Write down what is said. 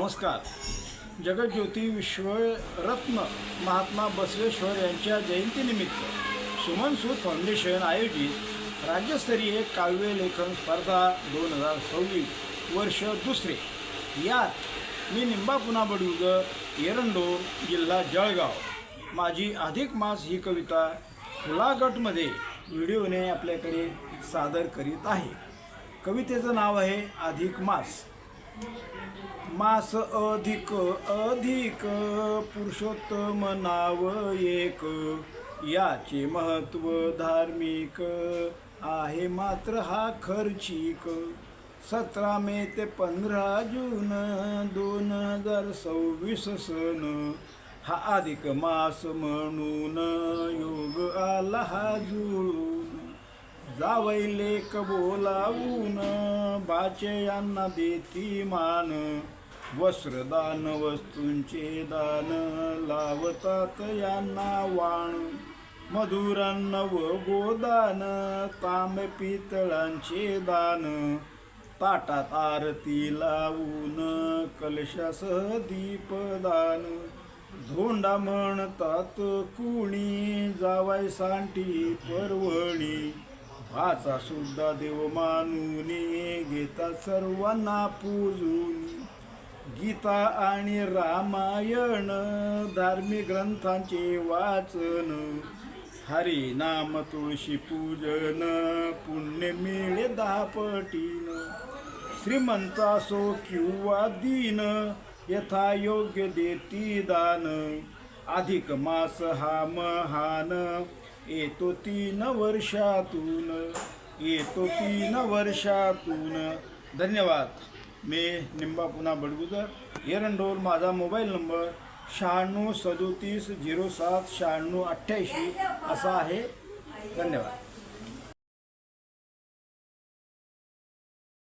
नमस्कार. जगज्योती विश्वरत्न महात्मा बसवेश्वर यांच्या जयंतीनिमित्त सुमन सूद फाउंडेशन आयोजित राज्यस्तरीय काव्य लेखन स्पर्धा 2026 वर्ष दुसरे. यात मी निंबा पुन्हा बडगुजर एरंडोल जिल्हा जळगाव माझी अधिक मास ही कविता फुलागटमध्ये व्हिडिओने आपल्याकडे सादर करीत आहे. कवितेचं नाव आहे अधिक मास. मास अधिक अधिक पुरुषोत्तम नाव एक, याचे महत्व धार्मिक आहे मात्र हा खर्चिक. 17 मे ते 15 जून 2026 सन हा अधिक मास म्हणून योग आला हा जुळून. जावई लेक बोलावून बाचयांना देती मान, वस्त्रदान वस्तूंचे दान लावतात यांना वाण. मधुरान्न व गोदान तांब पितळांचे दान, ताटात आरती लावून कलशासह दीपदान. धोंडा म्हणतात कुणी जावाय सांठी परवणी, भाचा सुद्धा देव मानून घेतात सर्वांना पूजून. गीता आणि रामायण धार्मिक ग्रंथांचे वाचन, हरी नाम तुळशी पूजन पुण्य मिळे 10 पटीन. श्रीमंत असो किंवा दीन यथा योग्य देती दान, अधिक मास हा महान येतो 3 वर्षातून, येतो 3 वर्षातून. धन्यवाद. मी निंबा पुन्हा बडगुजर एरंडोल. माझा मोबाईल नंबर 96 37 07 96 88 असा आहे. धन्यवाद.